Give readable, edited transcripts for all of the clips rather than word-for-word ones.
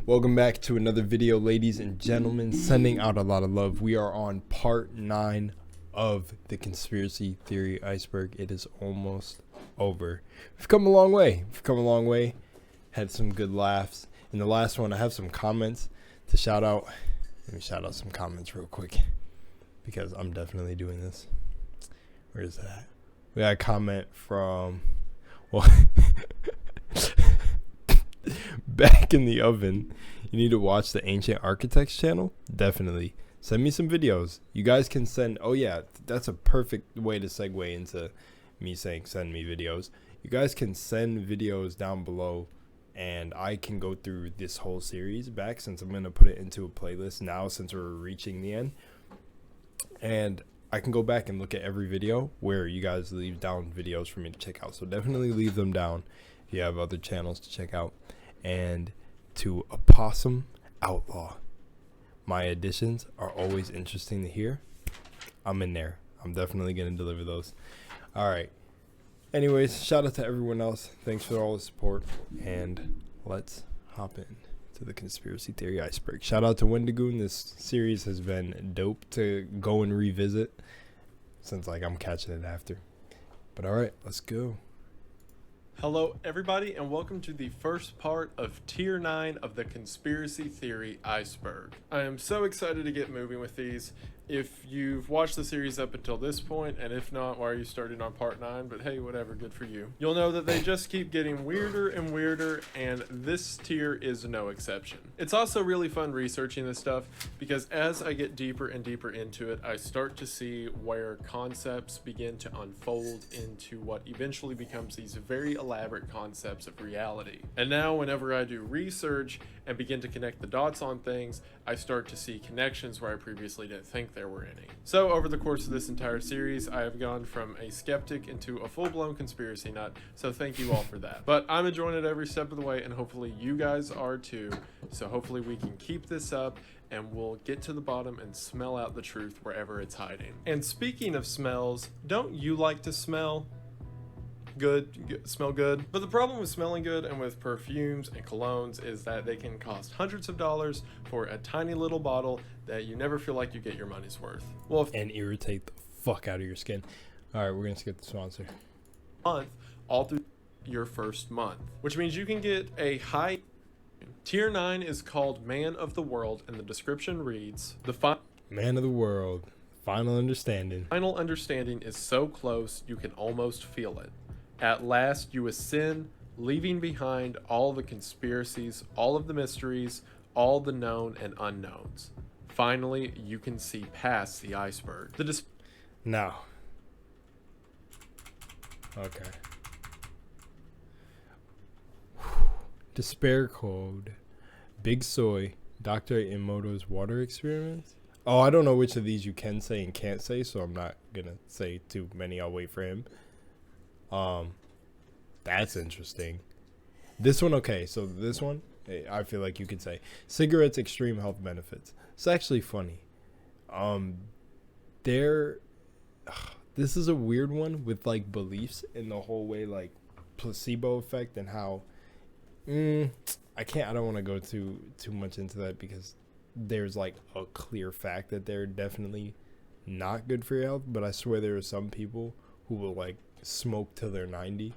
Welcome back to another video, ladies and gentlemen. Sending out a lot of love. We are on part 9 of the conspiracy theory iceberg. It is almost over. We've come a long way. Had some good laughs. In the last one, I have some comments to shout out. Let me shout out some comments real quick because I'm definitely doing this. Where is that? We got a comment from, well, back in the oven. You need to watch the Ancient Architects channel. Definitely send me some videos. You guys can send, oh yeah, that's a perfect way to segue into me saying send me videos. You guys can send videos down below and I can go through this whole series back, since I'm going to put it into a playlist now since we're reaching the end, and I can go back and look at every video where you guys leave down videos for me to check out. So definitely leave them down if you have other channels to check out. And to Opossum Outlaw, my additions are always interesting to hear. I'm in there. I'm definitely going to deliver those. All right. Anyways, shout out to everyone else. Thanks for all the support. And let's hop in to the conspiracy theory iceberg. Shout out to Wendigoon. This series has been dope to go and revisit since I'm catching it after. But all right, let's go. Hello everybody, and welcome to the first part of Tier 9 of the Conspiracy Theory Iceberg. I am so excited to get moving with these. If you've watched the series up until this point, and if not, why are you starting on part 9? But hey, whatever, good for you. You'll know that they just keep getting weirder and weirder, and this tier is no exception. It's also really fun researching this stuff, because as I get deeper and deeper into it, I start to see where concepts begin to unfold into what eventually becomes these very elaborate concepts of reality. And now whenever I do research and begin to connect the dots on things, I start to see connections where I previously didn't think there were any. So over the course of this entire series, I have gone from a skeptic into a full-blown conspiracy nut, so thank you all for that. But I'm enjoying it every step of the way, and hopefully you guys are too. So hopefully we can keep this up and we'll get to the bottom and smell out the truth wherever it's hiding. And speaking of smells, don't you like to smell good, smell good? But the problem with smelling good and with perfumes and colognes is that they can cost hundreds of dollars for a tiny little bottle that you never feel like you get your money's worth. Well, And irritate the fuck out of your skin. All right, we're going to skip the sponsor. month, all through your first month, which means you can get a high. Tier 9 is called Man of the World, and the description reads, Man of the world, final understanding. final understanding is so close you can almost feel it. At last you ascend, leaving behind all the conspiracies, all of the mysteries, all the known and unknowns. Finally, you can see past the iceberg. Now. Okay. Despair Code. Big Soy. Dr. Emoto's water experiments. Oh, I don't know which of these you can say and can't say, so I'm not going to say too many. I'll wait for him. That's interesting. This one, okay, so this one, I feel like you could say cigarettes extreme health benefits. It's actually funny. This is a weird one with beliefs in the whole way, placebo effect, and how I don't want to go too much into that, because there's a clear fact that they're definitely not good for your health, but I swear there are some people who will smoke till they're 90.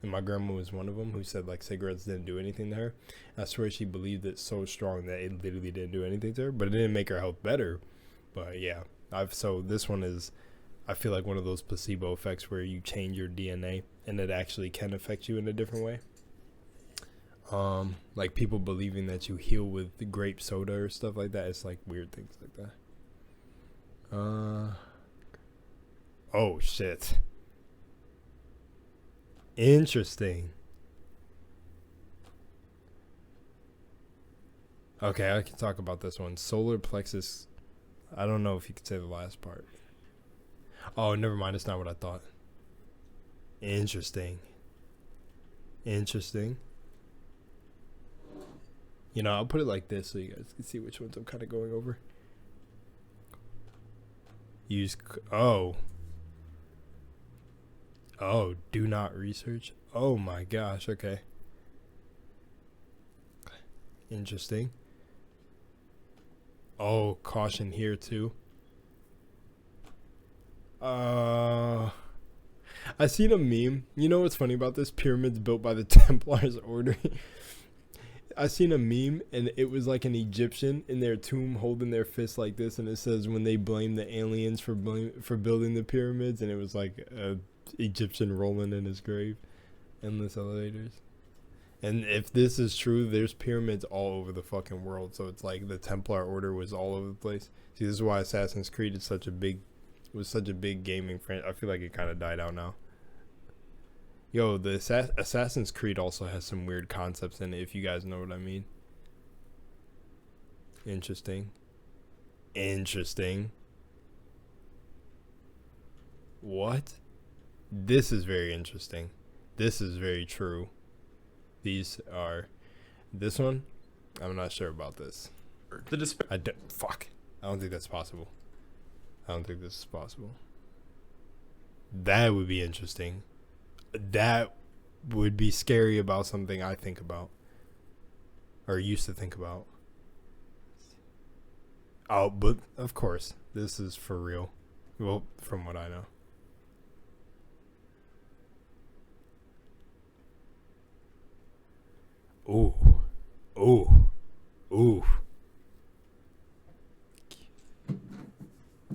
And my grandma was one of them, who said cigarettes didn't do anything to her. I swear she believed it so strong that it literally didn't do anything to her, but it didn't make her health better. But yeah, so this one is, I feel like one of those placebo effects where you change your DNA and it actually can affect you in a different way. Like people believing that you heal with the grape soda or stuff like that. It's weird things like that. Oh shit. Interesting. Okay, I can talk about this one. Solar plexus. I don't know if you could say the last part. Oh, never mind. It's not what I thought. Interesting. I'll put it like this so you guys can see which ones I'm kind of going over. Do not research. Oh my gosh, okay. Interesting. Oh, caution here too. I seen a meme. You know what's funny about this? Pyramids built by the Templars order. I seen a meme and it was like an Egyptian in their tomb holding their fist like this, and it says when they blame the aliens for building the pyramids, and it was like a Egyptian rolling in his grave. Endless elevators. And if this is true, there's pyramids all over the fucking world. So it's like the Templar order was all over the place. See, this is why Assassin's Creed is such a big gaming franchise. I feel like it kind of died out now. Yo, the Assassin's Creed also has some weird concepts in it, if you guys know what I mean. Interesting. What? This is very interesting. This is very true. This one, I'm not sure about this. I don't think that's possible. I don't think this is possible. That would be interesting. That would be scary about something I think about. Or used to think about. Oh, but of course, this is for real. Well, from what I know. Ooh.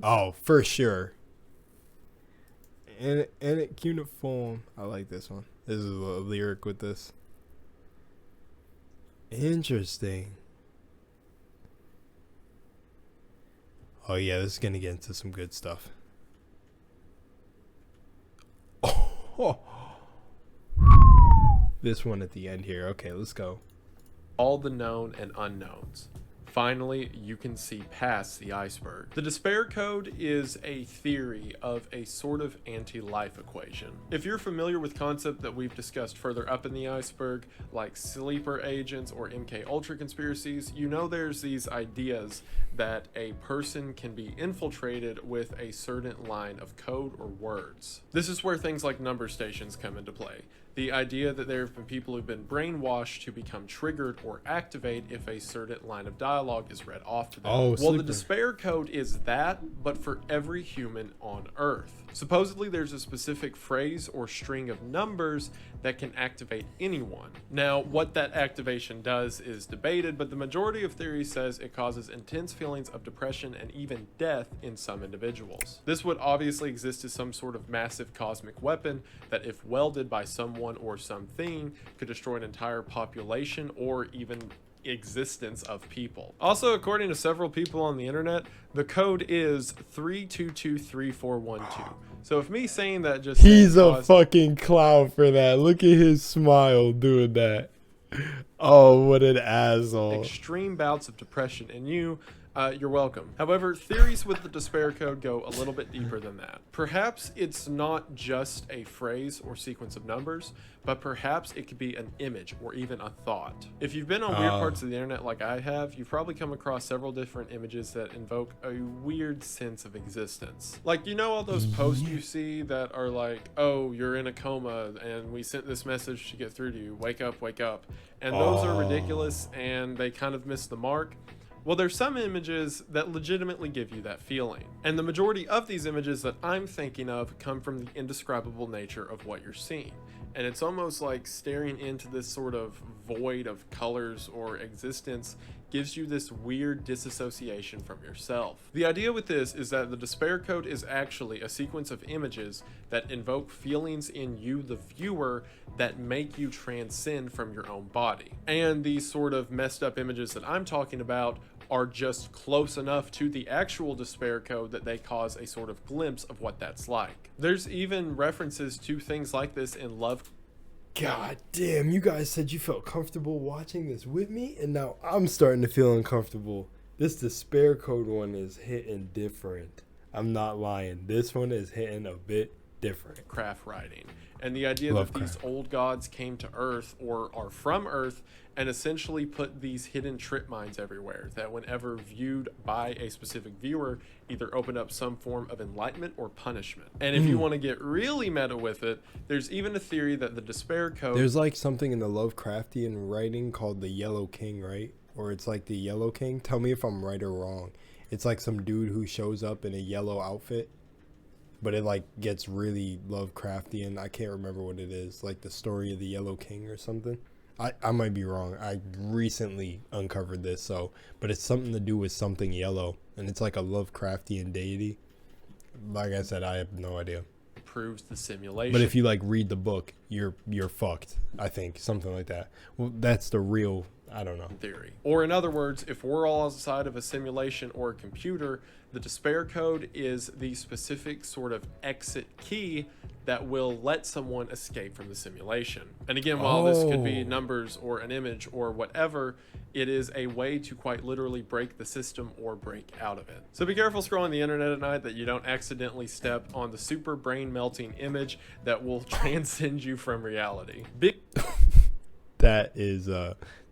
Oh, for sure. And it cuneiform. I like this one. This is a lyric with this. Interesting. Oh yeah, this is gonna get into some good stuff. Oh. This one at the end here. Okay, let's go. All the known and unknowns. Finally, you can see past the iceberg. The despair code is a theory of a sort of anti-life equation. If you're familiar with concepts that we've discussed further up in the iceberg, like sleeper agents or MK Ultra conspiracies, you know there's these ideas that a person can be infiltrated with a certain line of code or words. This is where things like number stations come into play. The idea that there have been people who've been brainwashed to become triggered or activate if a certain line of dialogue is read off to them. Oh, well, the despair code is that, but for every human on Earth. Supposedly, there's a specific phrase or string of numbers that can activate anyone. Now, what that activation does is debated, but the majority of theory says it causes intense feelings of depression and even death in some individuals. This would obviously exist as some sort of massive cosmic weapon that, if wielded by someone or something, could destroy an entire population or even existence of people. Also, according to several people on the internet, the code is 3223412. So if me saying that just he's a fucking clown for that. Look at his smile doing that. Oh, what an asshole. Extreme bouts of depression in you, you're welcome. However, theories with the despair code go a little bit deeper than that. Perhaps it's not just a phrase or sequence of numbers, but perhaps it could be an image or even a thought. If you've been on weird parts of the internet like I have, you've probably come across several different images that invoke a weird sense of existence. Like, you know all those posts you see that are like, oh, you're in a coma and we sent this message to get through to you, wake up, wake up. And those are ridiculous and they kind of miss the mark. Well, there's some images that legitimately give you that feeling. And the majority of these images that I'm thinking of come from the indescribable nature of what you're seeing. And it's almost like staring into this sort of void of colors or existence gives you this weird disassociation from yourself. The idea with this is that the despair code is actually a sequence of images that invoke feelings in you, the viewer, that make you transcend from your own body. And these sort of messed up images that I'm talking about are just close enough to the actual despair code that they cause a sort of glimpse of what that's like. There's even references to things like this in Love. God damn, you guys said you felt comfortable watching this with me, and now I'm starting to feel uncomfortable. This despair code one is hitting different. I'm not lying. This one is hitting a bit different. Craft writing. And the idea that these old gods came to Earth or are from Earth and essentially put these hidden trip mines everywhere that whenever viewed by a specific viewer either open up some form of enlightenment or punishment. And if you want to get really meta with it, there's even a theory that the despair code... There's like something in the Lovecraftian writing called the Yellow King, right? or it's like the Yellow King. Tell me if I'm right or wrong. It's like some dude who shows up in a yellow outfit, but it like gets really Lovecraftian. I can't remember what it is, like the story of the Yellow King or something. I might be wrong. I recently uncovered this, so, but it's something to do with something yellow, and it's like a Lovecraftian deity. Like I said, I have no idea. Proves the simulation. But if you like read the book, you're fucked. I think something like that. Well, that's the real. I don't know. Theory. Or in other words, if we're all outside of a simulation or a computer, the despair code is the specific sort of exit key that will let someone escape from the simulation. And again, while this could be numbers or an image or whatever, it is a way to quite literally break the system or break out of it. So be careful scrolling the internet at night that you don't accidentally step on the super brain melting image that will transcend you from reality. That is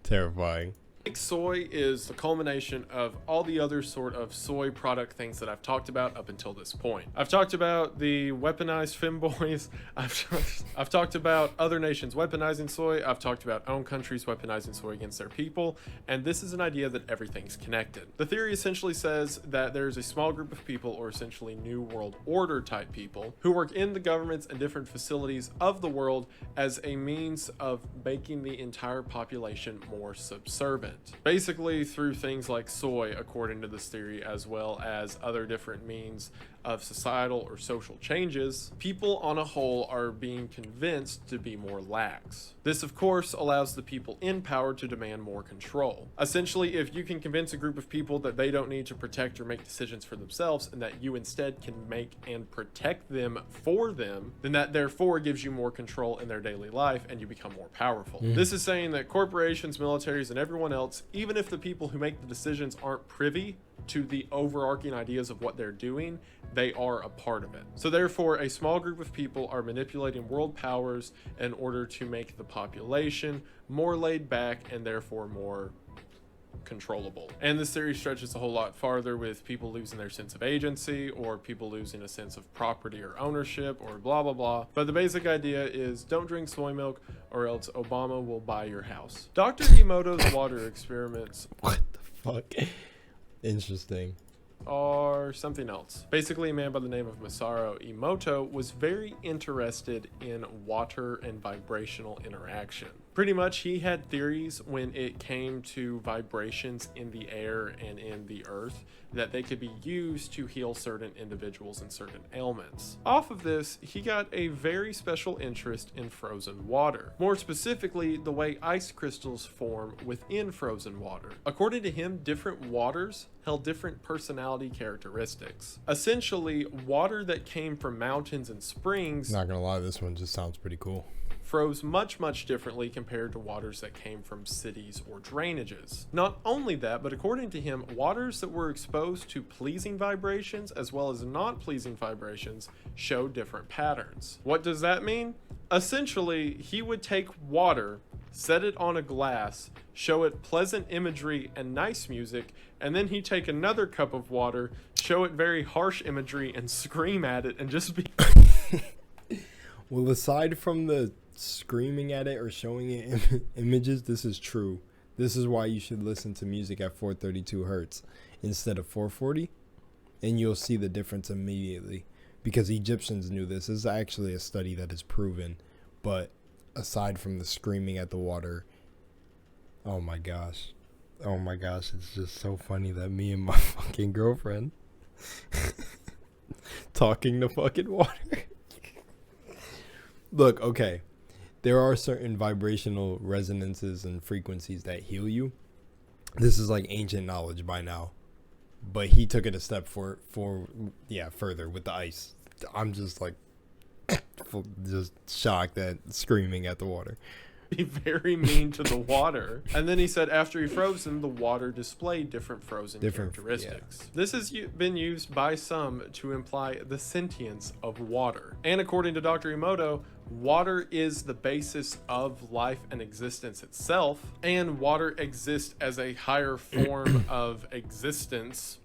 terrifying. Big soy is the culmination of all the other sort of soy product things that I've talked about up until this point. I've talked about the weaponized femboys. I've talked about other nations weaponizing soy. I've talked about own countries weaponizing soy against their people. And this is an idea that everything's connected. The theory essentially says that there's a small group of people, or essentially New World Order type people, who work in the governments and different facilities of the world as a means of making the entire population more subservient. Basically through things like soy, according to this theory, as well as other different means of societal or social changes, people on a whole are being convinced to be more lax. This, of course, allows the people in power to demand more control. Essentially, if you can convince a group of people that they don't need to protect or make decisions for themselves, and that you instead can make and protect them for them, then that therefore gives you more control in their daily life and you become more powerful. This is saying that corporations, militaries, and everyone else, even if the people who make the decisions aren't privy to the overarching ideas of what they're doing, they are a part of it. So therefore, a small group of people are manipulating world powers in order to make the population more laid back and therefore more controllable. And this theory stretches a whole lot farther, with people losing their sense of agency, or people losing a sense of property or ownership, or blah blah blah. But the basic idea is don't drink soy milk or else Obama will buy your house. Dr. Emoto's water experiments What the fuck? Interesting. Or something else. Basically, a man by the name of Masaru Emoto was very interested in water and vibrational interaction. Pretty much, he had theories when it came to vibrations in the air and in the earth that they could be used to heal certain individuals and certain ailments. Off of this, he got a very special interest in frozen water. More specifically, the way ice crystals form within frozen water. According to him, different waters held different personality characteristics. Essentially, water that came from mountains and springs, Not gonna lie, this one just sounds pretty cool. froze much differently compared to waters that came from cities or drainages. Not only that, but according to him, waters that were exposed to pleasing vibrations as well as non-pleasing vibrations showed different patterns. What does that mean? Essentially, he would take water, set it on a glass, show it pleasant imagery and nice music, and then he'd take another cup of water, show it very harsh imagery, and scream at it and just be... Well, aside from the screaming at it or showing it images, this is true. This is why you should listen to music at 432 hertz instead of 440, and you'll see the difference immediately, because Egyptians knew this. This is actually a study that is proven. But aside from the screaming at the water, oh my gosh, it's just so funny that me and my fucking girlfriend talking to fucking water. Look, okay, there are certain vibrational resonances and frequencies that heal you. This is like ancient knowledge by now, but he took it a step further with the ice. I'm just like just shocked at screaming at the water. Be very mean to the water. And then he said after he froze them, the water displayed different frozen characteristics. Yeah. This has been used by some to imply the sentience of water. And according to Dr. Emoto, water is the basis of life and existence itself, and water exists as a higher form of existence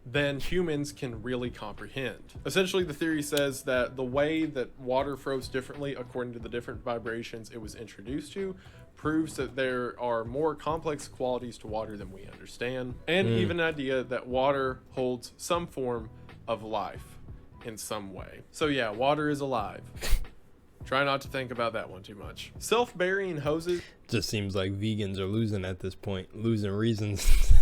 than humans can really comprehend. Essentially, the theory says that the way that water froze differently according to the different vibrations it was introduced to proves that there are more complex qualities to water than we understand, and even an idea that water holds some form of life in some way. So yeah, water is alive. Try not to think about that one too much. Self-burying hoses. Just seems like vegans are losing at this point, losing reasons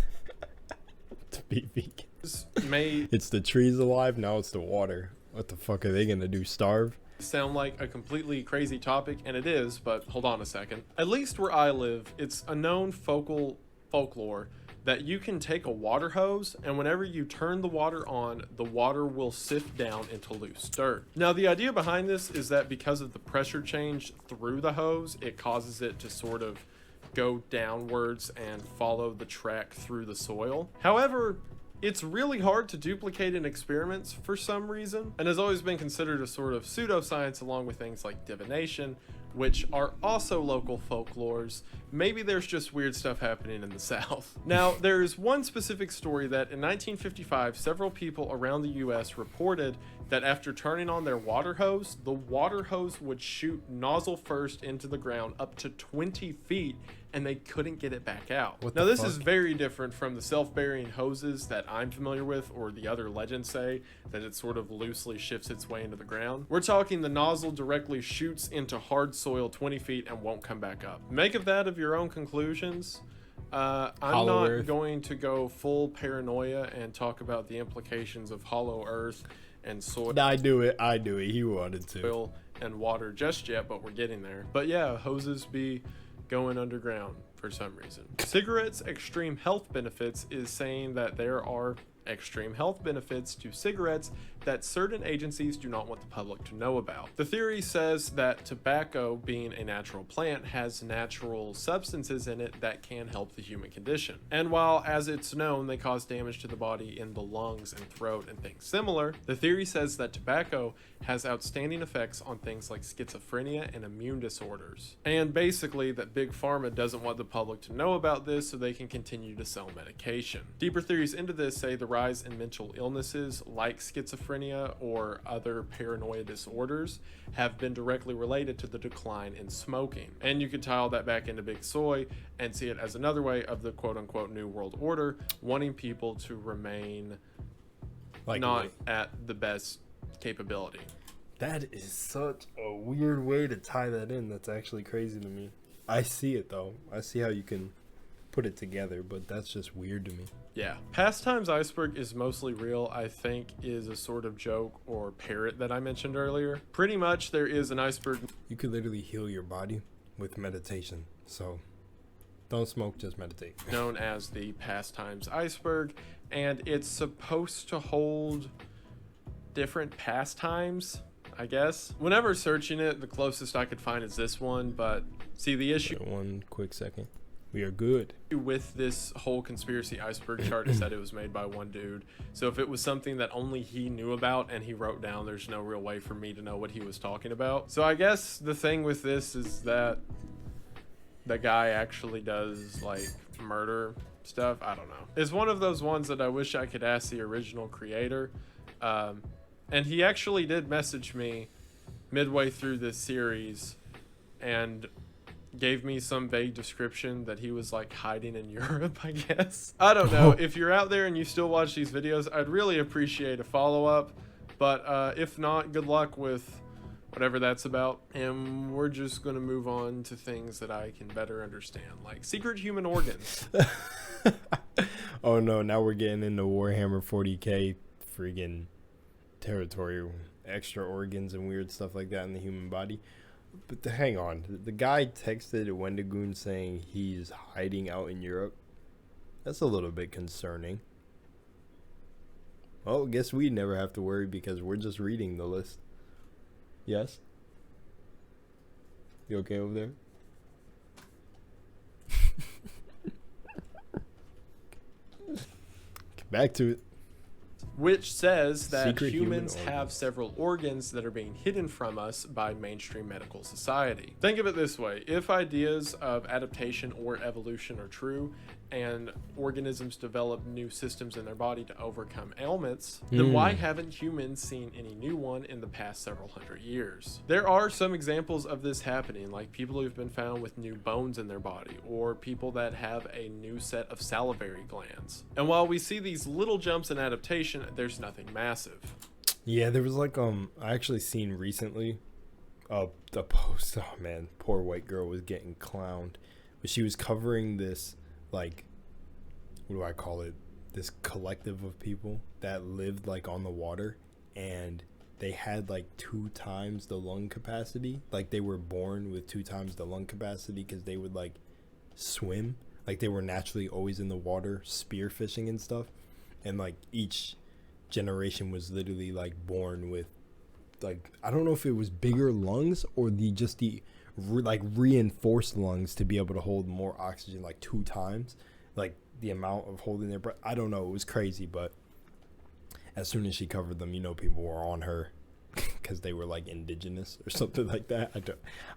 to be vegan. It's the trees alive, now it's the water. What the fuck are they gonna do, starve? Sound like a completely crazy topic, and it is, but hold on a second. At least where I live, it's a known folklore that you can take a water hose, and whenever you turn the water on, the water will sift down into loose dirt. Now, the idea behind this is that because of the pressure change through the hose, it causes it to sort of go downwards and follow the track through the soil. However, it's really hard to duplicate in experiments for some reason, and has always been considered a sort of pseudoscience along with things like divination, which are also local folklores. Maybe there's just weird stuff happening in the South. Now, there's one specific story that in 1955, several people around the US reported that after turning on their water hose, the water hose would shoot nozzle first into the ground up to 20 feet, and they couldn't get it back out. Now, this is very different from the self-burying hoses that I'm familiar with, or the other legends say that it sort of loosely shifts its way into the ground. We're talking the nozzle directly shoots into hard soil 20 feet and won't come back up. Make of that of your own conclusions. I'm not going to go full paranoia and talk about the implications of hollow earth and soil. I do it. He wanted to. Soil and water just yet, but we're getting there. But yeah, hoses be going underground for some reason. Cigarettes' extreme health benefits is saying that there are extreme health benefits to cigarettes that certain agencies do not want the public to know about. The theory says that tobacco, being a natural plant, has natural substances in it that can help the human condition. And while, as it's known, they cause damage to the body in the lungs and throat and things similar, the theory says that tobacco has outstanding effects on things like schizophrenia and immune disorders. And basically that Big Pharma doesn't want the public to know about this so they can continue to sell medication. Deeper theories into this say the rise in mental illnesses like schizophrenia or other paranoia disorders have been directly related to the decline in smoking. And you could tie all that back into Big Soy and see it as another way of the quote-unquote New World Order wanting people to remain not at the best capability. That is such a weird way to tie that in. That's actually crazy to me. I see it though. I see how you can put it together, but that's just weird to me. Yeah. Pastimes Iceberg is mostly real, I think, is a sort of joke or parrot that I mentioned earlier. Pretty much there is an iceberg. You could literally heal your body with meditation. So don't smoke, just meditate. Known as the Pastimes Iceberg, and it's supposed to hold different pastimes, I guess. Whenever searching it, the closest I could find is this one, but see the issue. One quick second. We are good. With this whole conspiracy iceberg chart is that it was made by one dude. So if it was something that only he knew about and he wrote down, there's no real way for me to know what he was talking about. So I guess the thing with this is that the guy actually does like murder stuff. I don't know. It's one of those ones that I wish I could ask the original creator. And he actually did message me midway through this series and gave me some vague description that he was like hiding in Europe, I guess. I don't know. If you're out there and you still watch these videos, I'd really appreciate a follow-up. But if not, good luck with whatever that's about. And we're just going to move on to things that I can better understand, like secret human organs. Oh no, now we're getting into Warhammer 40k freaking territory, extra organs and weird stuff like that in the human body. But hang on, the guy texted Wendigoon saying he's hiding out in Europe. That's a little bit concerning. Well, I guess we never have to worry because we're just reading the list. Yes? You okay over there? Get back to it. which says that Secret human humans have organs. several organs that are being hidden from us by mainstream medical society. Think of it this way: if ideas of adaptation or evolution are true, and organisms develop new systems in their body to overcome ailments, then why haven't humans seen any new one in the past several hundred years? There are some examples of this happening, like people who've been found with new bones in their body, or people that have a new set of salivary glands. And while we see these little jumps in adaptation, there's nothing massive. Yeah, there was like I actually seen recently the post. Oh man, poor white girl was getting clowned, but she was covering this, like, what do I call it, this collective of people that lived like on the water, and they had like 2 times the lung capacity. Like they were born with 2 times the lung capacity because they would like swim, like they were naturally always in the water spear fishing and stuff, and like each generation was literally like born with, like, I don't know if it was bigger lungs or the reinforced lungs to be able to hold more oxygen, like 2 times like the amount of holding their breath. I don't know, it was crazy. But as soon as she covered them, people were on her because they were like indigenous or something like that.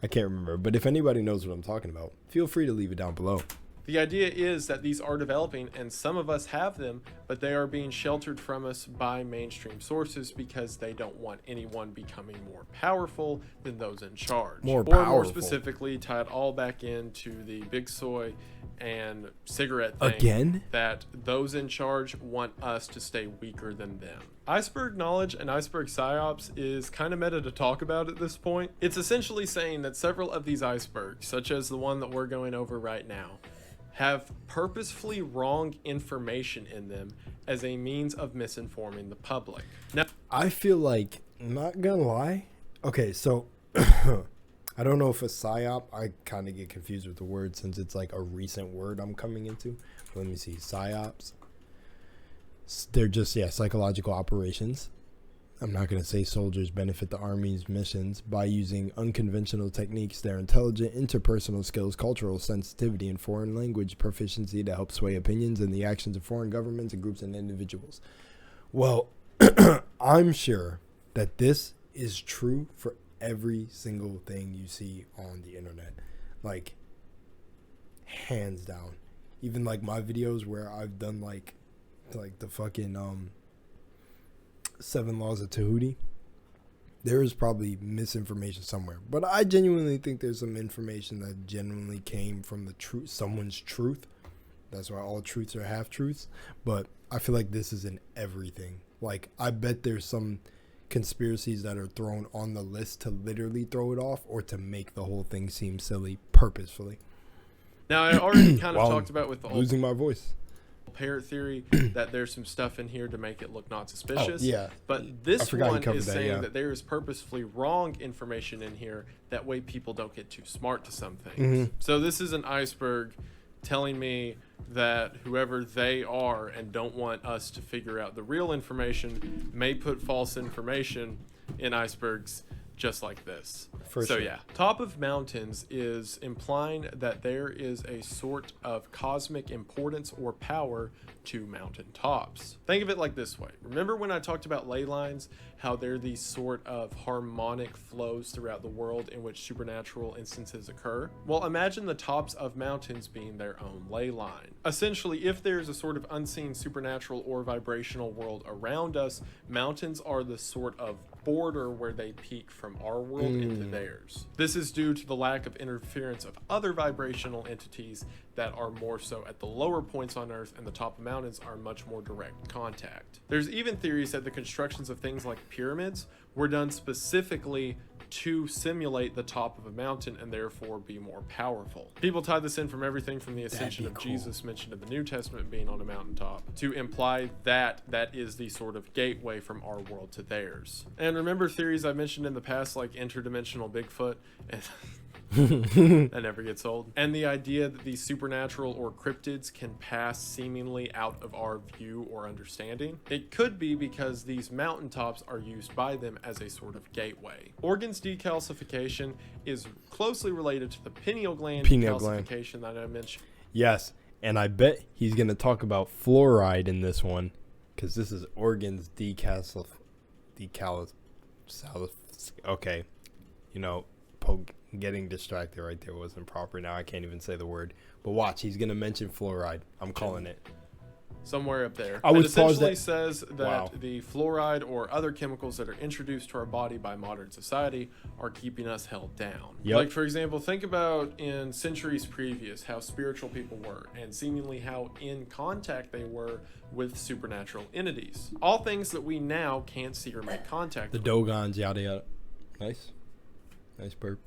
I can't remember, but if anybody knows what I'm talking about, feel free to leave it down below. The idea is that these are developing, and some of us have them, but they are being sheltered from us by mainstream sources because they don't want anyone becoming more powerful than those in charge. Or more specifically, tie it all back into the big soy and cigarette thing. Again? That those in charge want us to stay weaker than them. Iceberg knowledge and iceberg psyops is kind of meta to talk about at this point. It's essentially saying that several of these icebergs, such as the one that we're going over right now, have purposefully wrong information in them as a means of misinforming the public. Now, I feel like, not gonna lie, okay, so I don't know if a psyop, I kind of get confused with the word since it's like a recent word I'm coming into. Let me see, psyops. They're just, psychological operations. I'm not going to say soldiers benefit the Army's missions by using unconventional techniques, their intelligent interpersonal skills, cultural sensitivity, and foreign language proficiency to help sway opinions and the actions of foreign governments and groups and individuals. Well, I'm sure that this is true for every single thing you see on the internet. Like, hands down. Even like my videos where I've done like the fucking 7 Laws of Tahuti, there is probably misinformation somewhere, but I genuinely think there's some information that genuinely came from the truth, someone's truth. That's why all truths are half truths. But I feel like this is in everything. Like, I bet there's some conspiracies that are thrown on the list to literally throw it off or to make the whole thing seem silly purposefully. Now, I already kind of talked about with the losing my voice parrot theory that there's some stuff in here to make it look not suspicious. Oh, yeah. But this one is saying that there is purposefully wrong information in here. That way people don't get too smart to some things. So this is an iceberg telling me that whoever they are and don't want us to figure out the real information may put false information in icebergs just like this. Top of mountains is implying that there is a sort of cosmic importance or power to mountain tops. Think of it like this way. Remember when I talked about ley lines, how they're these sort of harmonic flows throughout the world in which supernatural instances occur? Well, imagine the tops of mountains being their own ley line. Essentially, if there's a sort of unseen supernatural or vibrational world around us, mountains are the sort of border where they peak from our world into theirs. This is due to the lack of interference of other vibrational entities that are more so at the lower points on Earth, and the top of mountains are much more direct contact. There's even theories that the constructions of things like pyramids were done specifically to simulate the top of a mountain and therefore be more powerful. People tie this in from everything from the ascension of Jesus mentioned in the New Testament being on a mountaintop to imply that that is the sort of gateway from our world to theirs. And remember theories I mentioned in the past like interdimensional Bigfoot and that never gets old. And the idea that these supernatural or cryptids can pass seemingly out of our view or understanding. It could be because these mountaintops are used by them as a sort of gateway. Organs decalcification is closely related to the pineal gland decalcification that I mentioned. Yes, and I bet he's going to talk about fluoride in this one. because this is organs okay, you know, getting distracted right there wasn't proper. Now I can't even say the word. But watch, he's gonna mention fluoride. I'm calling it. Somewhere up there. I would it essentially pause says that Wow. the fluoride or other chemicals that are introduced to our body by modern society are keeping us held down. Yep. Like, for example, think about in centuries previous how spiritual people were and seemingly how in contact they were with supernatural entities. All things that we now can't see or make contact The with. Dogons, yada yada. Nice burp.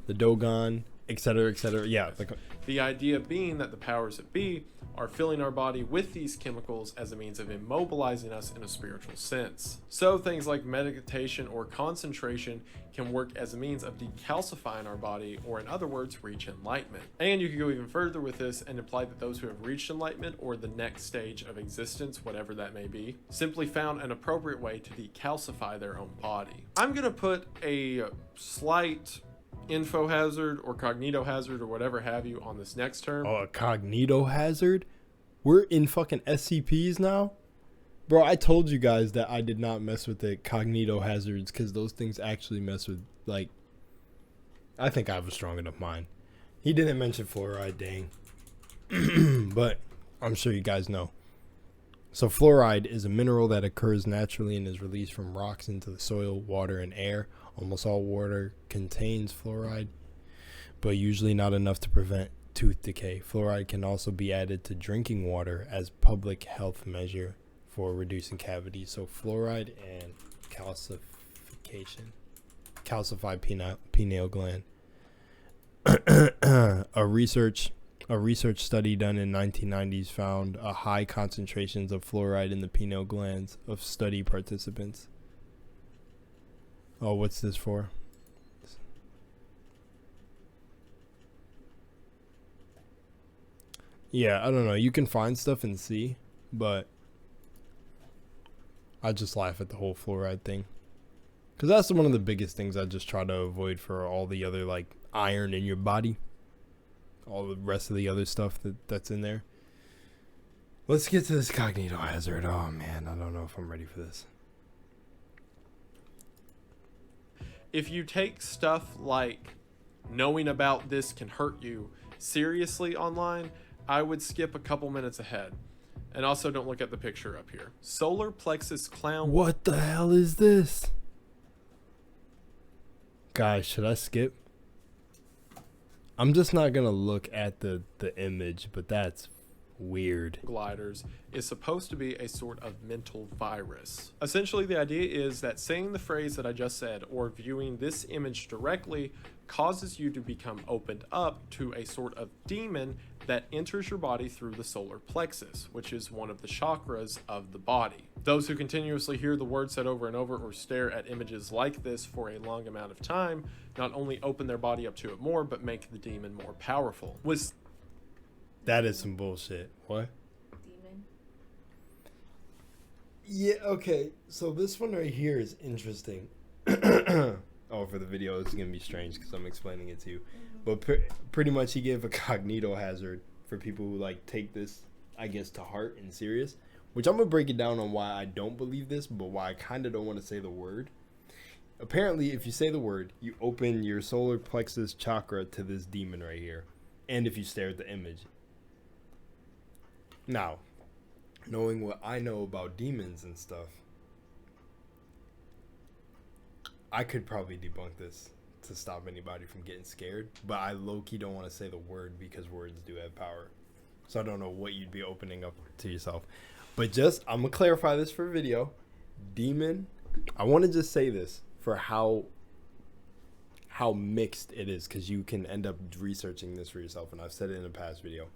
The Dogon, etc., etc. Yeah. The idea being that the powers that be are filling our body with these chemicals as a means of immobilizing us in a spiritual sense. So things like meditation or concentration can work as a means of decalcifying our body, or in other words, reach enlightenment. And you could go even further with this and imply that those who have reached enlightenment, or the next stage of existence, whatever that may be, simply found an appropriate way to decalcify their own body. I'm going to put a slight info hazard or cognito hazard or whatever have you on this next term. Oh, a cognito hazard? We're in fucking SCPs now? Bro, I told you guys that I did not mess with the cognito hazards because those things actually mess with, like, I think I have a strong enough mind. He didn't mention fluoride, dang. But I'm sure you guys know. So fluoride is a mineral that occurs naturally and is released from rocks into the soil, water, and air. Almost all water contains fluoride, but usually not enough to prevent tooth decay. Fluoride can also be added to drinking water as public health measure for reducing cavities. So fluoride and calcified pineal gland. A research study done in 1990s found high concentrations of fluoride in the pineal glands of study participants. Oh, what's this for? Yeah, I don't know. You can find stuff and see, but I just laugh at the whole fluoride thing. Because that's one of the biggest things I just try to avoid for all the other, like, iron in your body. All the rest of the other stuff that's in there. Let's get to this cognito hazard. Oh, man, I don't know if I'm ready for this. If you take stuff like knowing about this can hurt you seriously online, I would skip a couple minutes ahead. And also don't look at the picture up here. Solar plexus clown. What the hell is this? Guys, should I skip? I'm just not going to look at the image, but that's weird. Gliders is supposed to be a sort of mental virus. Essentially, the idea is that saying the phrase that I just said or viewing this image directly causes you to become opened up to a sort of demon that enters your body through the solar plexus, which is one of the chakras of the body. Those who continuously hear the word said over and over or stare at images like this for a long amount of time not only open their body up to it more, but make the demon more powerful. That is some bullshit. What? Demon. Yeah, okay. So this one right here is interesting. Oh, for the video, it's going to be strange because I'm explaining it to you. But pretty much he gave a cognito hazard for people who, like, take this, I guess, to heart and serious. Which I'm going to break it down on why I don't believe this, but why I kind of don't want to say the word. Apparently, if you say the word, you open your solar plexus chakra to this demon right here. And if you stare at the image. Now, knowing what I know about demons and stuff, I could probably debunk this to stop anybody from getting scared, but I low-key don't want to say the word because words do have power. So I don't know what you'd be opening up to yourself. But just, I'm going to clarify this for video. Demon, I want to just say this for how mixed it is, because you can end up researching this for yourself, and I've said it in a past video.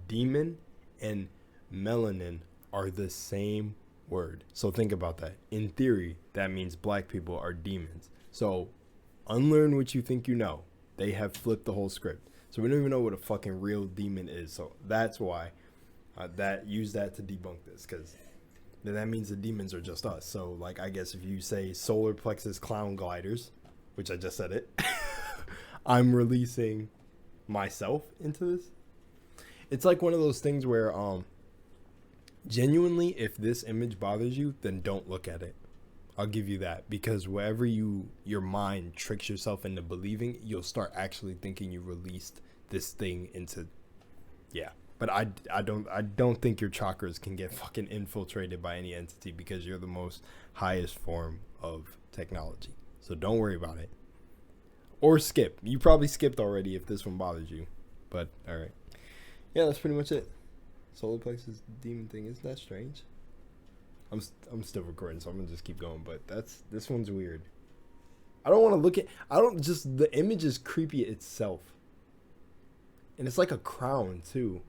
Demon and melanin are the same word. So think about that. In theory, that means black people are demons. So unlearn what you think you know. They have flipped the whole script. So we don't even know what a fucking real demon is. So that's why use that to debunk this, because then that means the demons are just us. So, like, I guess if you say solar plexus clown gliders, which I just said it, I'm releasing myself into this. It's like one of those things where Genuinely, if this image bothers you, then don't look at it. I'll give you that, because wherever your mind tricks yourself into believing, you'll start actually thinking you released this thing into, yeah. But I don't think your chakras can get fucking infiltrated by any entity, because you're the most highest form of technology. So don't worry about it. Or skip. You probably skipped already if this one bothers you. But all right. Yeah, that's pretty much it. Solar plexus demon thing. Isn't that strange? I'm still recording, so I'm gonna just keep going. But this one's weird. I don't want to look at. The image is creepy itself, and it's like a crown too.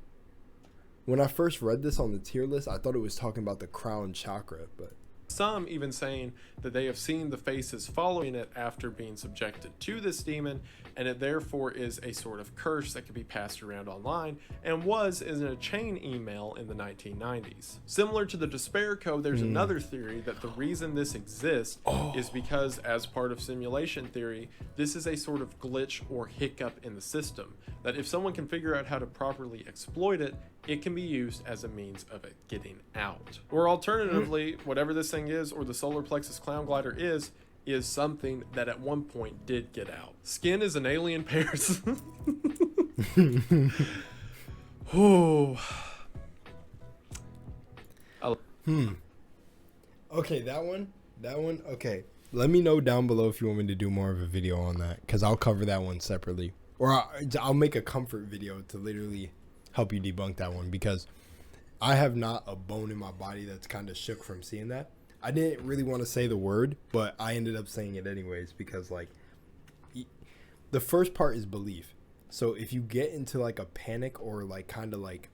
When I first read this on the tier list, I thought it was talking about the crown chakra, but Some even saying that they have seen the faces following it after being subjected to this demon, and it therefore is a sort of curse that could be passed around online, and was in a chain email in the 1990s. Similar to the despair code, there's another theory that the reason this exists is because, as part of simulation theory, this is a sort of glitch or hiccup in the system, that if someone can figure out how to properly exploit it, it can be used as a means of it getting out. Or alternatively, whatever this thing is, or the solar plexus clown glider is something that at one point did get out. Skin is an alien parasite. Oh. Okay, that one. Okay, let me know down below if you want me to do more of a video on that, because I'll cover that one separately, or I'll make a comfort video to literally help you debunk that one, because I have not a bone in my body that's kind of shook from seeing that. I didn't really want to say the word, but I ended up saying it anyways, because like the first part is belief. So if you get into like a panic, or like kind of like,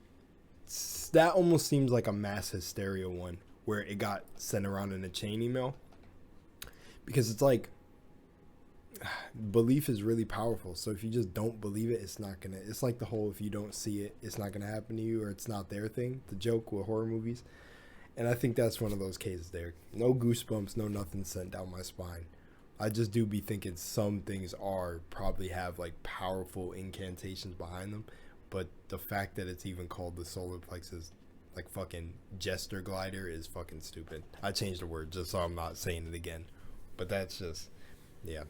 that almost seems like a mass hysteria one where it got sent around in a chain email, because it's like, belief is really powerful. So if you just don't believe it, it's like the whole, if you don't see it, it's not gonna happen to you, or it's not their thing, the joke with horror movies. And I think that's one of those cases there. No goosebumps, no nothing sent down my spine. I just do be thinking some things probably have like powerful incantations behind them, but the fact that it's even called the solar plexus like fucking jester glider is fucking stupid. I changed the word just so I'm not saying it again, but that's just, yeah.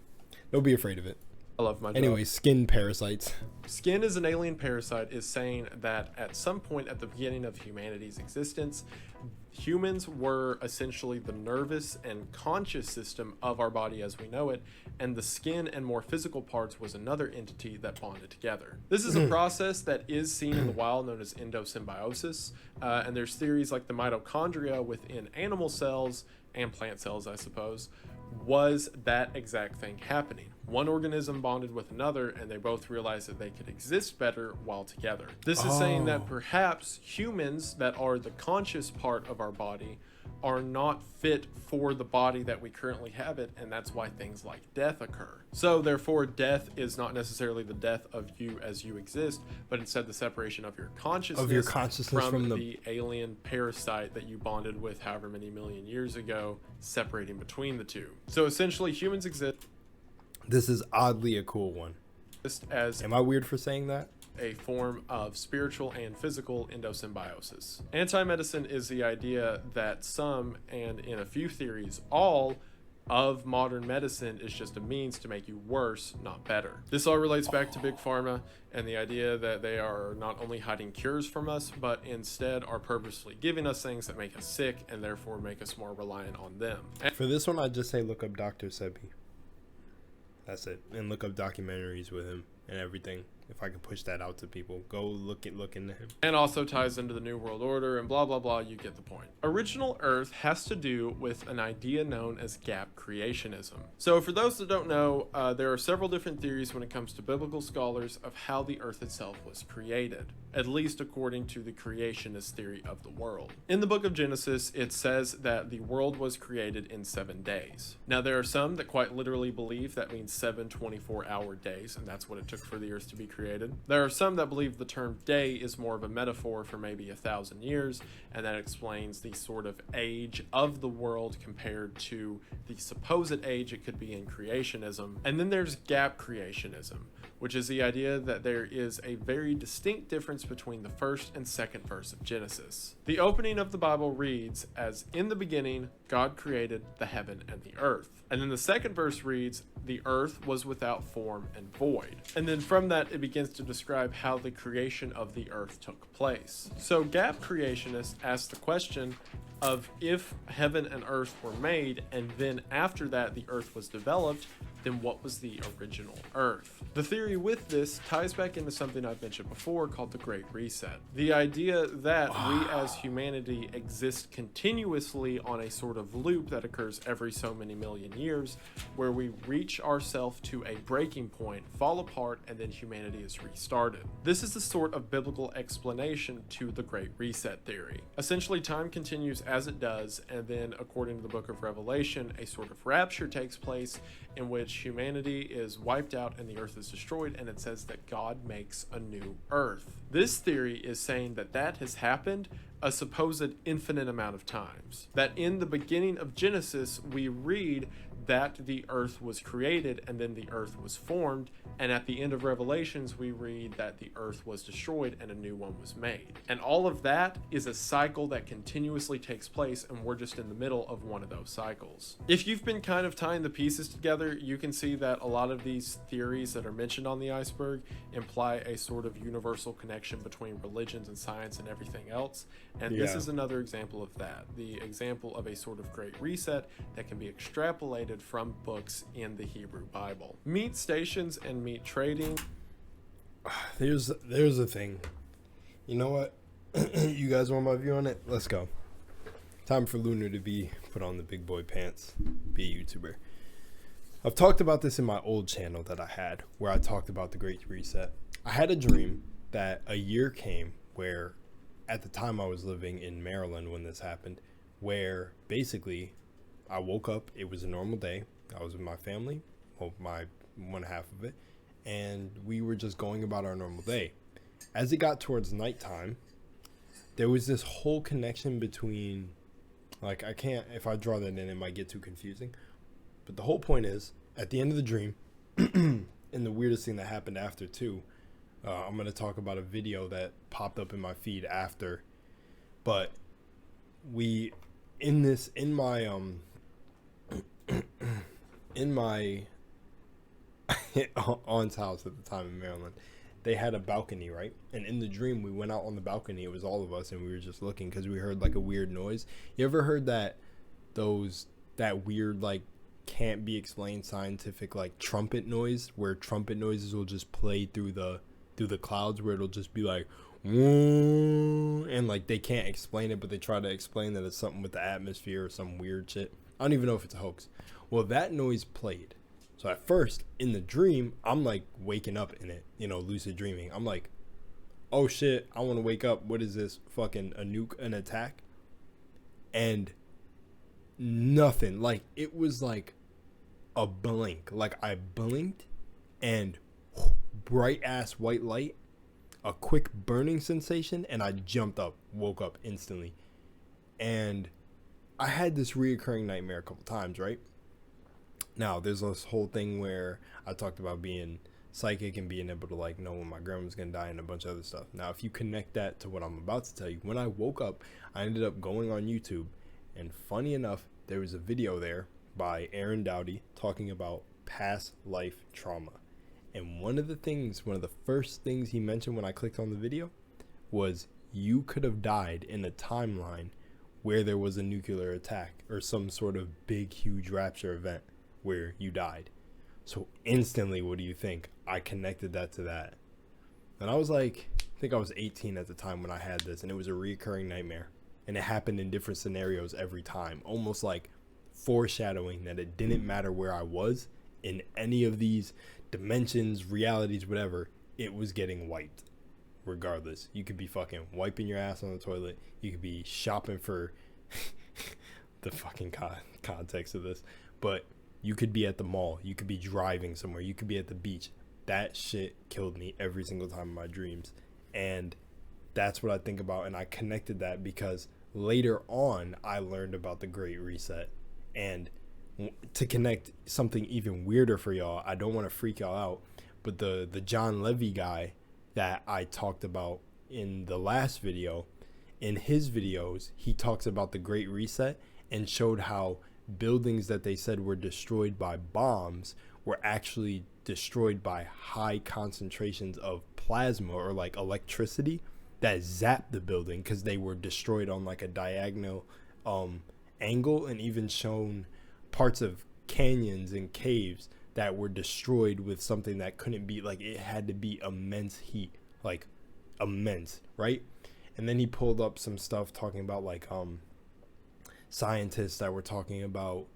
Don't be afraid of it. I love my job. Anyway, skin parasites. Skin is an alien parasite is saying that at some point at the beginning of humanity's existence, humans were essentially the nervous and conscious system of our body as we know it, and the skin and more physical parts was another entity that bonded together. This is a process that is seen in the wild, known as endosymbiosis, and there's theories like the mitochondria within animal cells and plant cells, I suppose, was that exact thing happening. One organism bonded with another, and they both realized that they could exist better while together. This is saying that perhaps humans that are the conscious part of our body are not fit for the body that we currently have it, and that's why things like death occur. So therefore, death is not necessarily the death of you as you exist, but instead the separation of your consciousness, from the alien parasite that you bonded with however many million years ago, separating between the two. So essentially, humans exist. This is oddly a cool one. As Am I weird for saying that? A form of spiritual and physical endosymbiosis. Anti-medicine is the idea that some, and in a few theories all, of modern medicine is just a means to make you worse, not better. This all relates back to Big Pharma and the idea that they are not only hiding cures from us, but instead are purposely giving us things that make us sick and therefore make us more reliant on them. For this one, I'd just say look up Dr. Sebi. That's it. And look up documentaries with him and everything. If I could push that out to people, go look into him. And also ties into the New World Order and blah, blah, blah. You get the point. Original Earth has to do with an idea known as gap creationism. So for those that don't know, there are several different theories when it comes to biblical scholars of how the Earth itself was created, at least according to the creationist theory of the world. In the book of Genesis, it says that the world was created in 7 days. Now, there are some that quite literally believe that means 7 24-hour days, and that's what it took for the Earth to be created. There are some that believe the term day is more of a metaphor for maybe 1,000 years, and that explains the sort of age of the world compared to the supposed age it could be in creationism. And then there's gap creationism, which is the idea that there is a very distinct difference between the first and second verse of Genesis. The opening of the Bible reads as, "In the beginning, God created the heaven and the earth." And then the second verse reads, "The earth was without form and void." And then from that, it begins to describe how the creation of the earth took place. So Gap creationists ask the question of, if heaven and earth were made and then after that the earth was developed, then what was the original earth? The theory with this ties back into something I've mentioned before called the Great Reset. The idea that we as humanity exist continuously on a sort of loop that occurs every so many million years, where we reach ourselves to a breaking point, fall apart, and then humanity is restarted. This is the sort of biblical explanation to the Great Reset theory. Essentially, time continues as it does, and then according to the book of Revelation, a sort of rapture takes place in which humanity is wiped out and the earth is destroyed, and it says that God makes a new earth. This theory is saying that that has happened a supposed infinite amount of times. That in the beginning of Genesis, we read that the earth was created and then the earth was formed, and at the end of Revelations we read that the earth was destroyed and a new one was made. And all of that is a cycle that continuously takes place, and we're just in the middle of one of those cycles. If you've been kind of tying the pieces together, you can see that a lot of these theories that are mentioned on the iceberg imply a sort of universal connection between religions and science and everything else, and this is another example of that. The example of a sort of great reset that can be extrapolated from books in the Hebrew Bible. Meat stations and meat trading. There's a thing. You know what? You guys want my view on it? Let's go. Time for Lunar to be put on the big boy pants, be a YouTuber. I've talked about this in my old channel that I had, where I talked about the Great Reset. I had a dream that a year came where, at the time I was living in Maryland when this happened, where basically I woke up, it was a normal day. I was with my family, well, my one half of it, and we were just going about our normal day. As it got towards nighttime, there was this whole connection between, like, I can't, if I draw that in, it might get too confusing. But the whole point is, at the end of the dream, and the weirdest thing that happened after too, I'm going to talk about a video that popped up in my feed after, but in my aunt's house at the time in Maryland, they had a balcony, right? And in the dream, we went out on the balcony. It was all of us, and we were just looking because we heard like a weird noise. You ever heard that weird, like, can't be explained scientific, like, trumpet noise, where trumpet noises will just play through the clouds, where it'll just be like, and like they can't explain it, but they try to explain that it's something with the atmosphere or some weird shit. I don't even know if it's a hoax. Well, that noise played. So at first, in the dream, I'm like waking up in it, lucid dreaming. I'm like, oh shit, I want to wake up. What is this? Fucking a nuke, an attack? And nothing. Like, it was like a blink. Like, I blinked and bright ass white light, a quick burning sensation, and I jumped up, woke up instantly. And I had this reoccurring nightmare a couple times, right? Now, there's this whole thing where I talked about being psychic and being able to, like, know when my grandma's gonna die and a bunch of other stuff. Now, if you connect that to what I'm about to tell you, when I woke up, I ended up going on YouTube, and funny enough, there was a video there by Aaron Dowdy talking about past life trauma. And one of the first things he mentioned when I clicked on the video was, you could have died in a timeline where there was a nuclear attack or some sort of big, huge rapture event where you died. So instantly, what do you think? I connected that to that. And I was like, I think I was 18 at the time when I had this, and it was a recurring nightmare. And it happened in different scenarios every time, almost like foreshadowing that it didn't matter where I was in any of these dimensions, realities, whatever, it was getting wiped. Regardless, you could be fucking wiping your ass on the toilet. You could be shopping for the fucking context of this, but you could be at the mall. You could be driving somewhere. You could be at the beach. That shit killed me every single time in my dreams. And that's what I think about. And I connected that because later on, I learned about the Great Reset. And to connect something even weirder for y'all, I don't want to freak y'all out, But the John Levy guy that I talked about in the last video, in his videos, he talks about the Great Reset and showed how buildings that they said were destroyed by bombs were actually destroyed by high concentrations of plasma or like electricity that zapped the building because they were destroyed on like a diagonal angle, and even shown parts of canyons and caves that were destroyed with something that couldn't be, like, it had to be immense heat, like immense, right? And then he pulled up some stuff talking about like scientists that were talking about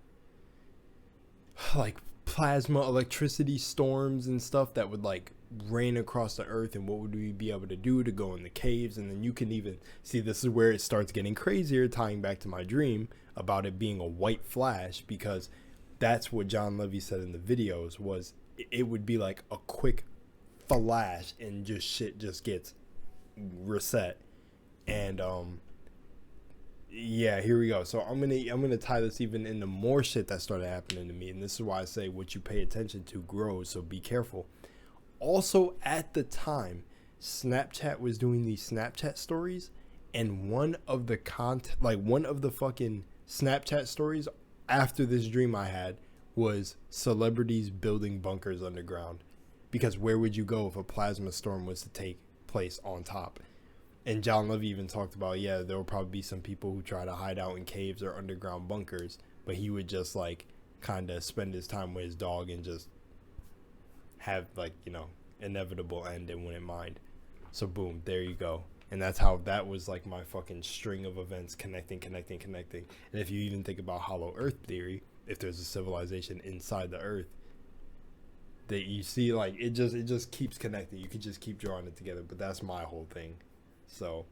like plasma electricity storms and stuff that would like rain across the earth, and what would we be able to do to go in the caves. And then you can even see, this is where it starts getting crazier, tying back to my dream about it being a white flash, because that's what John Levy said in the videos, was it would be like a quick flash and just shit just gets reset. And yeah, here we go. So I'm gonna tie this even into more shit that started happening to me, and this is why I say what you pay attention to grows, so be careful. Also, at the time, Snapchat was doing these Snapchat stories, and one of the fucking Snapchat stories after this dream I had was celebrities building bunkers underground, because where would you go if a plasma storm was to take place on top? And John Levy even talked about, yeah, there will probably be some people who try to hide out in caves or underground bunkers, but he would just like kind of spend his time with his dog and just have, like, you know, inevitable end and wouldn't mind. So boom, there you go. And that's how that was like my fucking string of events connecting. And if you even think about hollow earth theory, if there's a civilization inside the earth, that you see, like, it just keeps connecting. You could just keep drawing it together. But that's my whole thing. So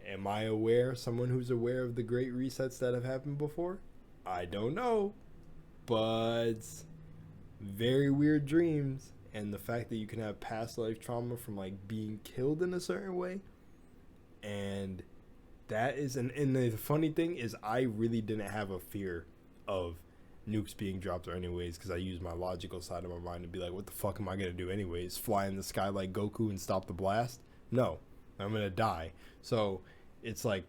am I aware, someone who's aware of the great resets that have happened before? I don't know, but very weird dreams, and the fact that you can have past life trauma from like being killed in a certain way, and that is and the funny thing is, I really didn't have a fear of nukes being dropped or anyways, because I use my logical side of my mind to be like, what the fuck am I gonna do anyways, fly in the sky like Goku and stop the blast? No, I'm gonna die. So it's like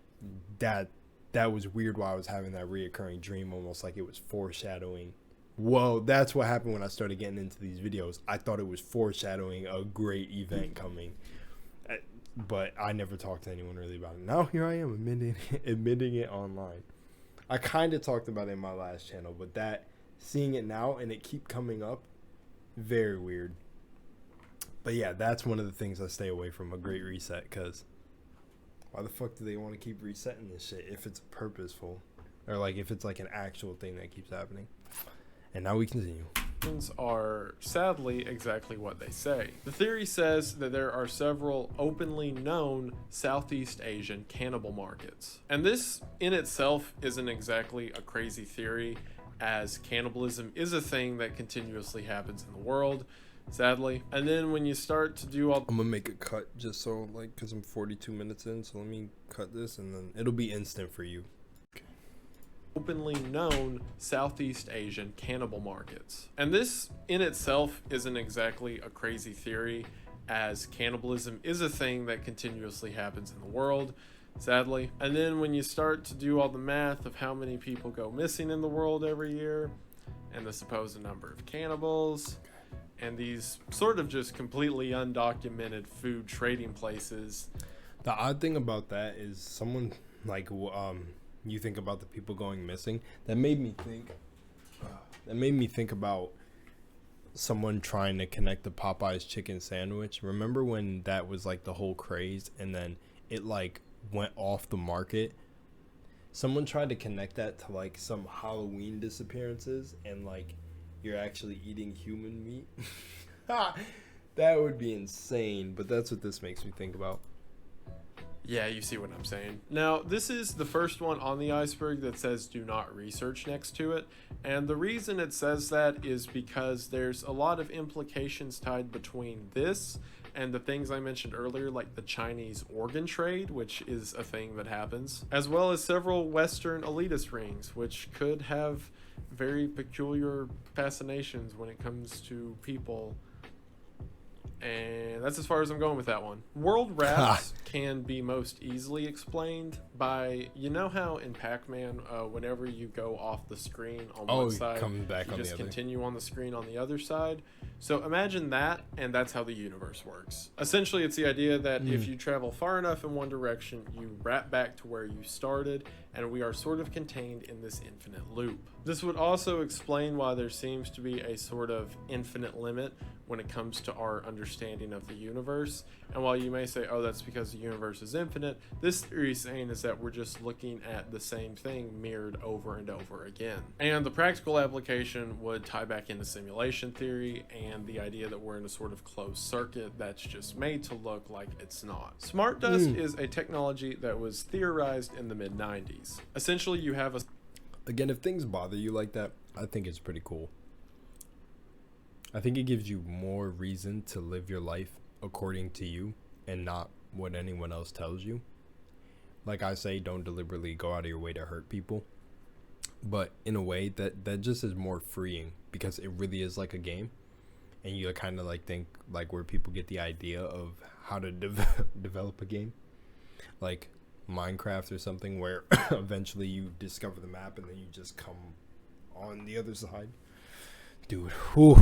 that was weird while I was having that reoccurring dream, almost like it was foreshadowing. Well, that's what happened when I started getting into these videos. I thought it was foreshadowing a great event coming, but I never talked to anyone really about it. Now here I am admitting it online. I kind of talked about it in my last channel, but that, seeing it now and it keep coming up, very weird. But yeah, that's one of the things I stay away from, a great reset, because why the fuck do they want to keep resetting this shit if it's purposeful, or like if it's like an actual thing that keeps happening? And now we continue. Are sadly exactly what they say. The theory says that there are several openly known Southeast Asian cannibal markets. And this in itself isn't exactly a crazy theory, as cannibalism is a thing that continuously happens in the world, sadly. And then when you start to do all... I'm gonna make a cut just so, like, because I'm 42 minutes in, so let me cut this and then it'll be instant for you. Openly known Southeast Asian cannibal markets. And this in itself isn't exactly a crazy theory, as cannibalism is a thing that continuously happens in the world, sadly. And then when you start to do all the math of how many people go missing in the world every year, and the supposed number of cannibals, and these sort of just completely undocumented food trading places. The odd thing about that is someone like you think about the people going missing. That made me think about someone trying to connect the Popeyes chicken sandwich. Remember when that was like the whole craze, and then it like went off the market? Someone tried to connect that to like some Halloween disappearances, and like you're actually eating human meat. That would be insane, but that's what this makes me think about. Yeah, you see what I'm saying. Now, this is the first one on the iceberg that says do not research next to it. And the reason it says that is because there's a lot of implications tied between this and the things I mentioned earlier, like the Chinese organ trade, which is a thing that happens, as well as several Western elitist rings, which could have very peculiar fascinations when it comes to people. And that's as far as I'm going with that one. World wraps can be most easily explained by, you know how in Pac-Man, whenever you go off the screen on one side, coming back you on just the other. continue on the screen on the other side. So imagine that, and that's how the universe works. Essentially, it's the idea that if you travel far enough in one direction, you wrap back to where you started, and we are sort of contained in this infinite loop. This would also explain why there seems to be a sort of infinite limit when it comes to our understanding of the universe. And while you may say, oh, that's because the universe is infinite, this theory is saying is that we're just looking at the same thing mirrored over and over again. And the practical application would tie back into simulation theory and the idea that we're in a sort of closed circuit that's just made to look like it's not. Smart dust is a technology that was theorized in the mid-90s. Essentially, you have a... Again, if things bother you like that, I think it's pretty cool. I think it gives you more reason to live your life according to you and not what anyone else tells you. Like I say, don't deliberately go out of your way to hurt people. But in a way, that just is more freeing because it really is like a game. And you kind of like think like where people get the idea of how to develop a game. Like Minecraft or something where eventually you discover the map and then you just come on the other side. Dude, whew.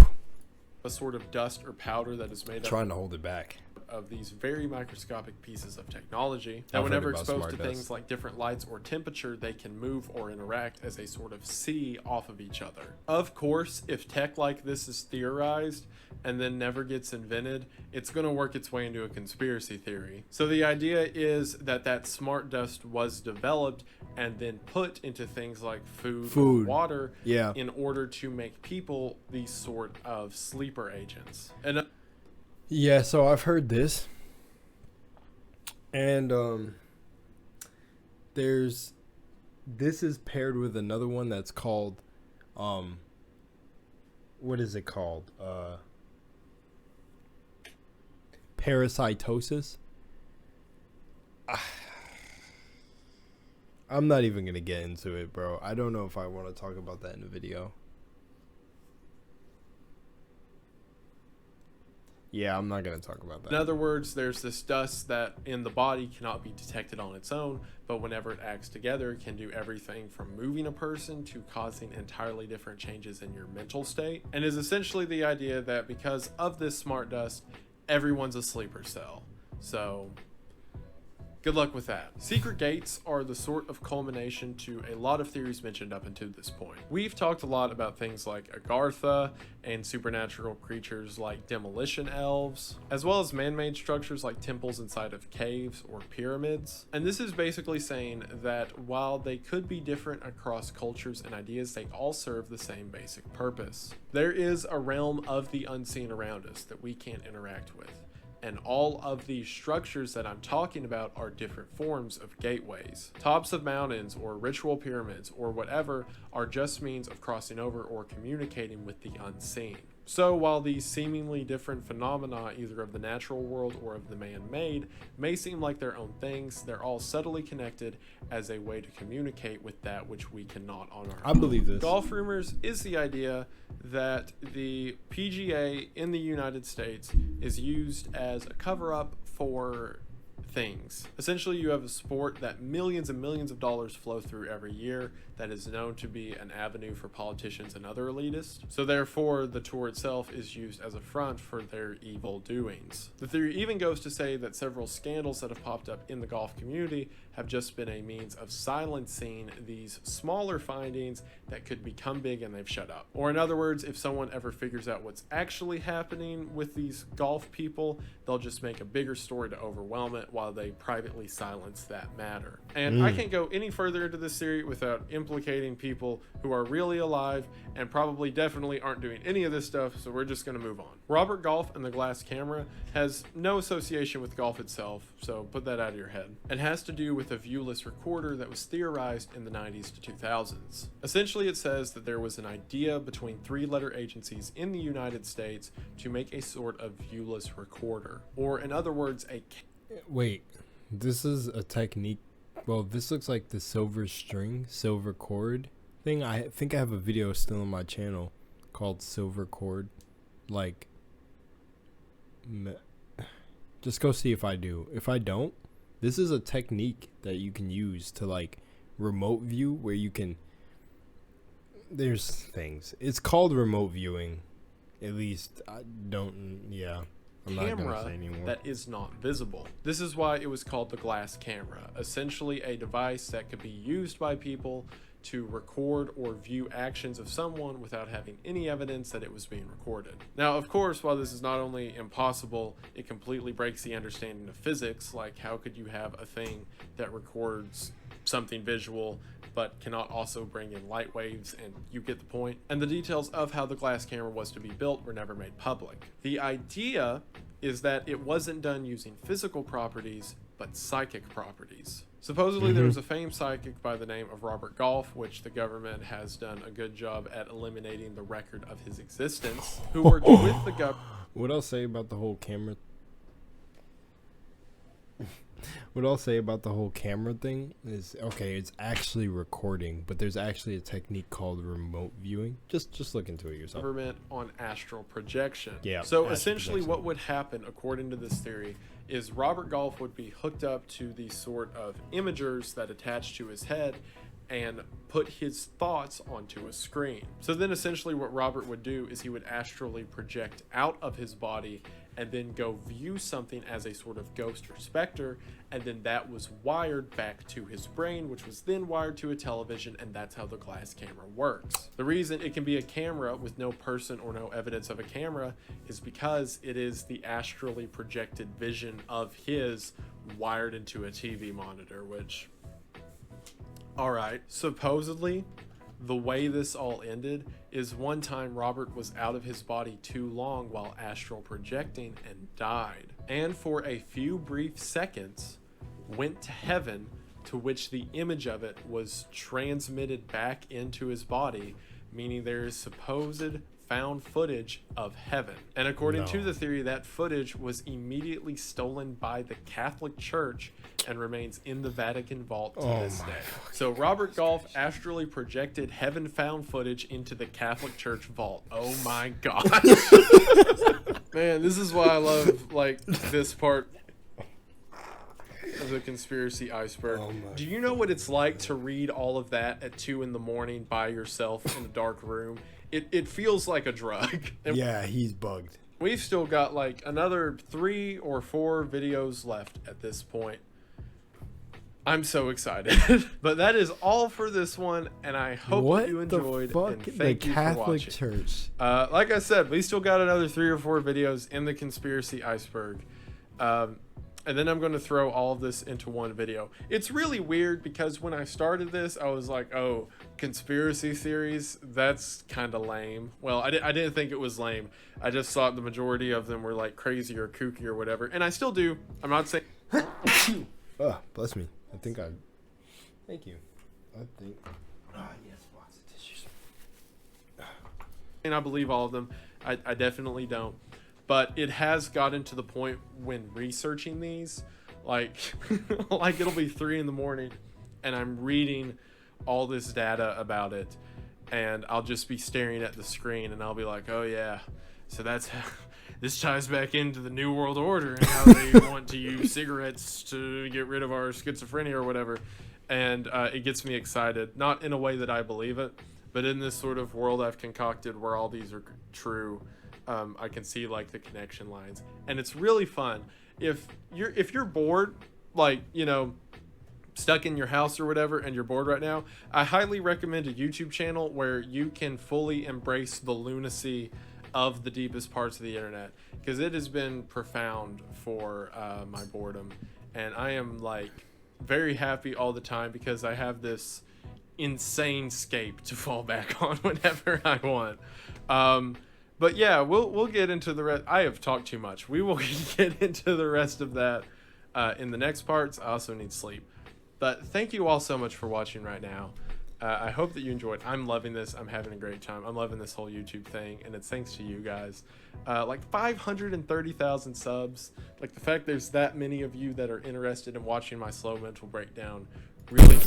A sort of dust or powder that is made Trying to hold it back. Of these very microscopic pieces of technology that whenever exposed to things like different lights or temperature, they can move or interact as a sort of sea off of each other. Of course, if tech like this is theorized and then never gets invented, it's going to work its way into a conspiracy theory. So the idea is that that smart dust was developed and then put into things like food. Or water in order to make people these sort of sleeper agents. And yeah, so I've heard this, and this is paired with another one that's called, what is it called? Parasitosis. I'm not even gonna get into it, bro. I don't know if I want to talk about that in a video. Yeah, I'm not going to talk about that. In other words, there's this dust that in the body cannot be detected on its own, but whenever it acts together, can do everything from moving a person to causing entirely different changes in your mental state, and is essentially the idea that because of this smart dust, everyone's a sleeper cell. So good luck with that. Secret gates are the sort of culmination to a lot of theories mentioned up until this point. We've talked a lot about things like Agartha and supernatural creatures like demolition elves, as well as man-made structures like temples inside of caves or pyramids. And this is basically saying that while they could be different across cultures and ideas, they all serve the same basic purpose. There is a realm of the unseen around us that we can't interact with. And all of these structures that I'm talking about are different forms of gateways. Tops of mountains or ritual pyramids or whatever are just means of crossing over or communicating with the unseen. So while these seemingly different phenomena, either of the natural world or of the man-made, may seem like their own things, they're all subtly connected as a way to communicate with that which we cannot on our own. I believe this. Golf rumors is the idea that the PGA in the United States is used as a cover-up for things. Essentially, you have a sport that millions and millions of dollars flow through every year that is known to be an avenue for politicians and other elitists. So therefore, the tour itself is used as a front for their evil doings. The theory even goes to say that several scandals that have popped up in the golf community have just been a means of silencing these smaller findings that could become big and they've shut up. Or in other words, if someone ever figures out what's actually happening with these golf people, they'll just make a bigger story to overwhelm it while they privately silence that matter. And I can't go any further into this theory without implicating people who are really alive and probably definitely aren't doing any of this stuff, so we're just going to move on. Robert Golf and the glass camera has no association with golf itself, so put that out of your head. It has to do with a viewless recorder that was theorized in the 90s to 2000s. Essentially, it says that there was an idea between three-letter agencies in the United States to make a sort of viewless recorder, or in other words, a... Wait, this is a technique. Well, this looks like the silver cord thing. I think I have a video still on my channel called Silver Cord. Like, just go see if I do. If I don't, this is a technique that you can use to like remote view, where you can. There's things. It's called remote viewing. At least I don't. Yeah. I'm not gonna say anymore. That is not visible. This is why it was called the glass camera. Essentially a device that could be used by people to record or view actions of someone without having any evidence that it was being recorded. Now, of course, while this is not only impossible, it completely breaks the understanding of physics. Like, how could you have a thing that records something visual but cannot also bring in light waves, and you get the point. And the details of how the glass camera was to be built were never made public. The idea is that it wasn't done using physical properties, but psychic properties. Supposedly there was a famed psychic by the name of Robert Goff, which the government has done a good job at eliminating the record of his existence, who worked with the government. What I'll say about the whole camera What I'll say about the whole camera thing is, okay, it's actually recording, but there's actually a technique called remote viewing. Just look into it yourself. Government on astral projection. Yeah. So essentially what would happen, according to this theory, is Robert Goff would be hooked up to these sort of imagers that attach to his head and put his thoughts onto a screen. So then essentially what Robert would do is he would astrally project out of his body and then go view something as a sort of ghost or specter, and then that was wired back to his brain, which was then wired to a television, and that's how the glass camera works. The reason it can be a camera with no person or no evidence of a camera is because it is the astrally projected vision of his wired into a TV monitor, which... Alright, supposedly, the way this all ended is one time Robert was out of his body too long while astral projecting and died. And for a few brief seconds, went to heaven, to which the image of it was transmitted back into his body, meaning there is supposed found footage of heaven. And according to the theory, that footage was immediately stolen by the Catholic Church and remains in the Vatican vault to this day. So Robert Goff astrally projected heaven found footage into the Catholic Church vault. Oh my god. Man, this is why I love like this part of the conspiracy iceberg. Do you know what it's like to read all of that at 2 a.m. by yourself in a dark room? It feels like a drug. And yeah, he's bugged. we've still got like another 3 or 4 videos left at this point. I'm so excited. But that is all for this one, and I hope you enjoyed. And thank you for watching. Church. Like I said, we still got another 3 or 4 videos in the conspiracy iceberg. And then I'm going to throw all of this into one video. It's really weird because when I started this, I was like, oh, conspiracy theories, that's kind of lame. Well, I didn't think it was lame. I just thought the majority of them were like crazy or kooky or whatever. And I still do. I'm not saying... Oh, bless me. Thank you. Yes, lots of tissues. And I believe all of them. I definitely don't. But it has gotten to the point when researching these, like, like it'll be 3 a.m. and I'm reading all this data about it, and I'll just be staring at the screen and I'll be like, oh yeah, so that's how this ties back into the New World Order and how they want to use cigarettes to get rid of our schizophrenia or whatever. And it gets me excited, not in a way that I believe it, but in this sort of world I've concocted where all these are true. I can see like the connection lines, and it's really fun. If you're bored, like, you know, stuck in your house or whatever, and you're bored right now, I highly recommend a YouTube channel where you can fully embrace the lunacy of the deepest parts of the internet, because it has been profound for my boredom, and I am like very happy all the time because I have this insane scape to fall back on whenever I want. But yeah, we'll get into the rest. I have talked too much. We will get into the rest of that in the next parts. I also need sleep. But thank you all so much for watching right now. I hope that you enjoyed. I'm loving this. I'm having a great time. I'm loving this whole YouTube thing, and it's thanks to you guys. Like 530,000 subs. Like the fact there's that many of you that are interested in watching my slow mental breakdown really...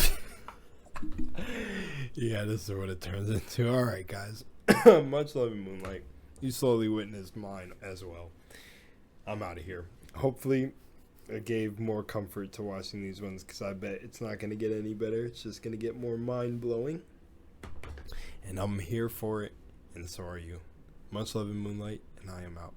Yeah, this is what it turns into. All right, guys. Much love in Moonlight. You slowly witnessed mine as well. I'm out of here. Hopefully, it gave more comfort to watching these ones because I bet it's not going to get any better. It's just going to get more mind-blowing. And I'm here for it, and so are you. Much love in Moonlight, and I am out.